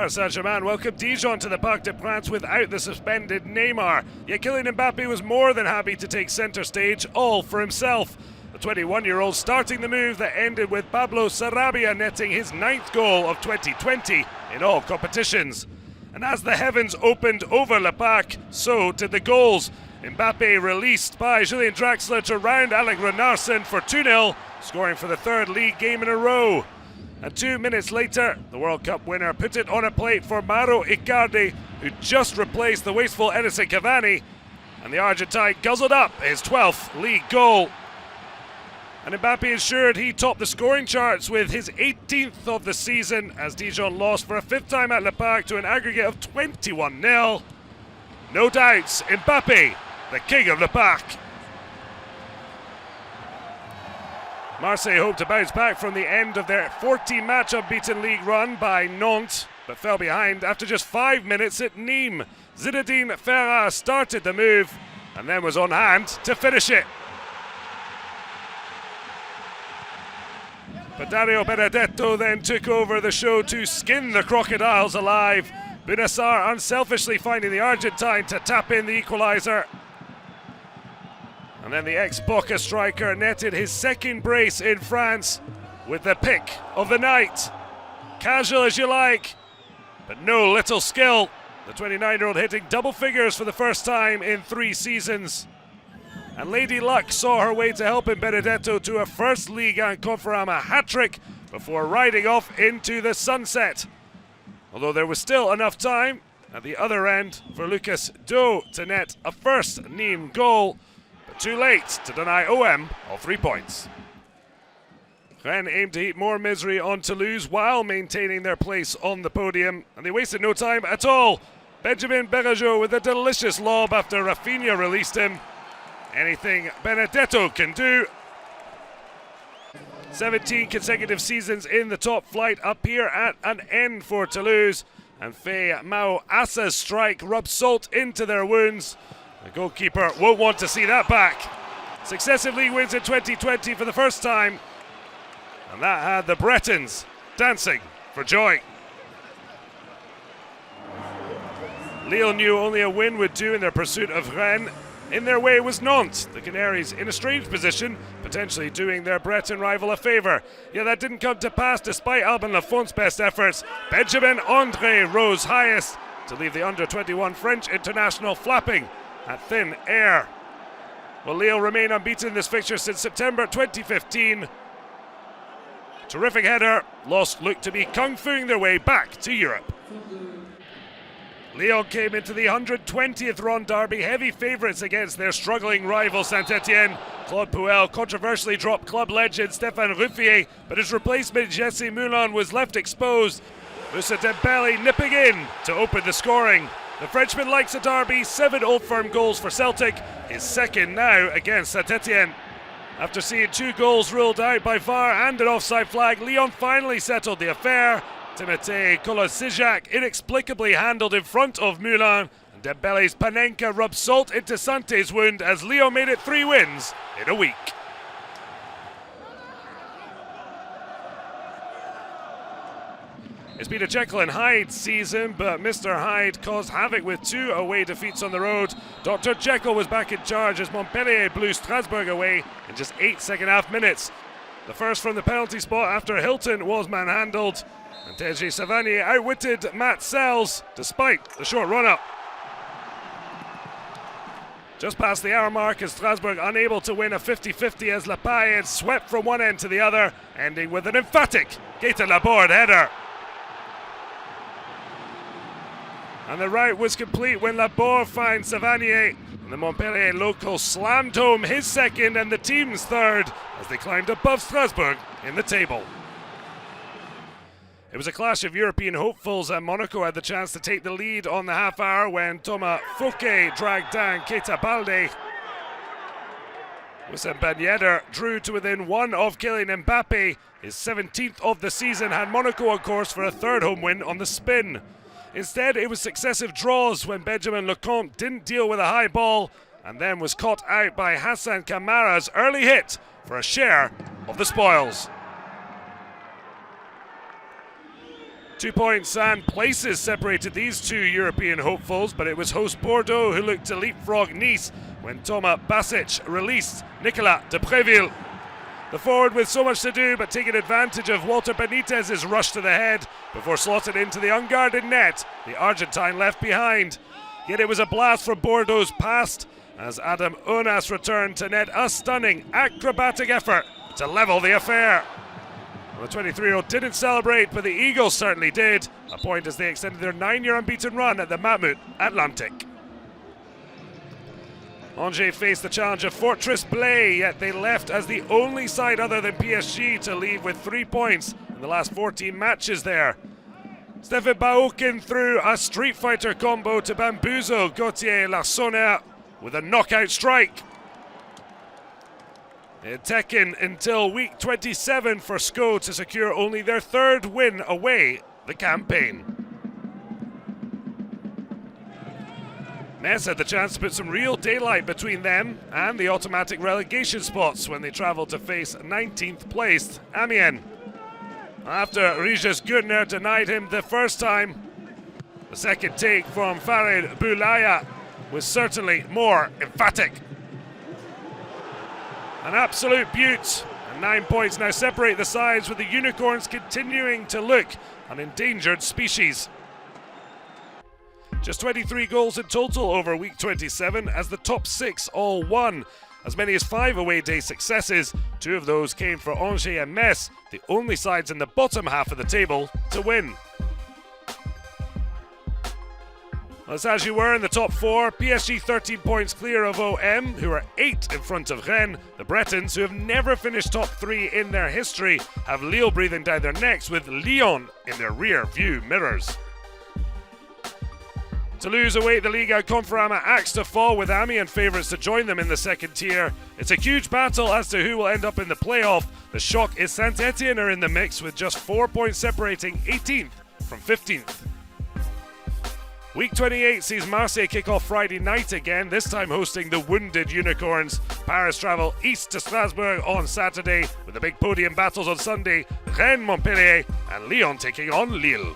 Paris Saint-Germain welcomed Dijon to the Parc des Princes without the suspended Neymar. Yet Kylian Mbappe was more than happy to take centre stage, all for himself. The 21-year-old starting the move that ended with Pablo SARABIA netting his 9th goal of 2020 in all competitions. And as the heavens opened over Le Parc, so did the goals. Mbappe released by Julian Draxler to round Alec Renarson for 2-0, scoring for the 3rd league game in a row. And 2 minutes later, the World Cup winner put it on a plate for Mauro Icardi, who just replaced the wasteful Edinson Cavani, and the Argentine guzzled up his 12th league goal. And Mbappe ensured he topped the scoring charts with his 18th of the season as Dijon lost for a 5th time at Le Parc to an aggregate of 21-0. No doubts, Mbappe, the king of Le Parc. Marseille hoped to bounce back from the end of their 14-match unbeaten league run by Nantes, but fell behind after just 5 minutes at Nîmes. Zinedine FERHAT started the move and then was on hand to finish it. But Dario Benedetto then took over the show to skin the crocodiles alive. Bunassar unselfishly finding the Argentine to tap in the equaliser. And then the ex-Boca striker netted his 2nd brace in France with the pick of the night. Casual as you like, but no little skill. The 29-year-old hitting double figures for the first time in 3 seasons. And Lady Luck saw her way to helping Benedetto to a first Ligue and Conforama hat-trick before riding off into the sunset. Although there was still enough time at the other end for Lucas DEAUX to net a first Nîmes goal, but too late to deny OM all 3 points. Rennes aimed to heap more misery on Toulouse while maintaining their place on the podium, and they wasted no time at all. Benjamin Berrageau with a delicious lob after Rafinha released him. Anything Benedetto can do. 17 consecutive seasons in the top flight appear at an end for Toulouse, and Faye Mao Assa's strike rubs salt into their wounds. The goalkeeper won't want to see that back. Successive league wins in 2020 for the first time, and that had the Bretons dancing for joy. Lille knew only a win would do in their pursuit of Rennes. In their way was Nantes, the Canaries in a strange position, potentially doing their Breton rival a favour. Yet that didn't come to pass despite Alban Lafont's best efforts. Benjamin André rose highest to leave the under-21 French international flapping at thin air. Well, Lille remain unbeaten in this fixture since September 2015. Terrific header, LOSC looked to be kung-fuing their way back to Europe. Lyon came into the 120th Ronde derby heavy favourites against their struggling rival Saint-Etienne. Claude Puel controversially dropped club legend Stéphane Ruffier, but his replacement Jesse Moulin was left exposed. Moussa Dembele nipping in to open the scoring. The Frenchman likes a derby, 7 Old Firm goals for Celtic, his 2nd now against Saint-Etienne. After seeing 2 goals ruled out by VAR and an offside flag, Lyon finally settled the affair. Timothée Kolosijak inexplicably handled in front of Moulin, and Dembele's Panenka rubbed salt into Sante's wound as Lyon made it 3 wins in a week. It's been a Jekyll and Hyde season, but Mr. Hyde caused havoc with 2 away defeats on the road. Dr. Jekyll was back in charge as Montpellier blew Strasbourg away in just 8 second-half minutes. The first from the penalty spot after Hilton was manhandled. And Teji Savanier outwitted Matt Sells despite the short run-up. Just past the hour mark as Strasbourg unable to win a 50-50 as Lapayet swept from one end to the other, ending with an emphatic Gaëtan Laborde header. And the rout was complete when Laborde finds Savanier, and the Montpellier local slammed home his 2nd and the team's 3rd as they climbed above Strasbourg in the table. It was a clash of European hopefuls, and Monaco had the chance to take the lead on the half hour when Thomas Fouquet dragged down Keita Balde. Wissam Ben Yedder drew to within 1 of Kylian Mbappe. His 17th of the season had Monaco on course for a 3rd home win on the spin. Instead, it was successive draws when Benjamin Lecomte didn't deal with a high ball and then was caught out by Hassan Kamara's early hit for a share of the spoils. 2 points and places separated these two European hopefuls, but it was host Bordeaux who looked to leapfrog Nice when Thomas Basic released Nicolas de Préville. The forward with so much to do, but taking advantage of Walter Benitez's rush to the head before slotted into the unguarded net, the Argentine left behind. Yet it was a blast from Bordeaux's past as Adam Onas returned to net a stunning acrobatic effort to level the affair. The 23-year-old didn't celebrate, but the Eagles certainly did. A point as they extended their 9-year unbeaten run at the Mammoth Atlantic. Angers faced the challenge of Fortress Blay, yet they left as the only side other than PSG to leave with 3 points in the last 14 matches there. Stephen Baokin threw a Street Fighter combo to bamboozle Gauthier Larsonner with a knockout strike. Tekken until week 27 for SCO to secure only their 3rd win away the campaign. Metz had the chance to put some real daylight between them and the automatic relegation spots when they travelled to face 19th placed Amiens. After Regis Gudner denied him the first time, the second take from Farid Boulaya was certainly more emphatic. An absolute beaut, and 9 points now separate the sides, with the Unicorns continuing to look an endangered species. Just 23 goals in total over week 27 as the top 6 all won. As many as 5 away day successes. 2 of those came for Angers and Metz, the only sides in the bottom half of the table to win. As you were in the top 4, PSG 13 points clear of OM, who are 8 in front of Rennes. The Bretons, who have never finished top 3 in their history, have Lille breathing down their necks with Lyon in their rear view mirrors. Toulouse await the Ligue Conforama axe to fall, with Amiens favourites to join them in the second tier. It's a huge battle as to who will end up in the playoff. The shock is Saint-Etienne are in the mix with just 4 points separating 18th from 15th. Week 28 sees Marseille kick off Friday night again, this time hosting the wounded Unicorns. Paris travel east to Strasbourg on Saturday, with the big podium battles on Sunday, Rennes, Montpellier and Lyon taking on Lille.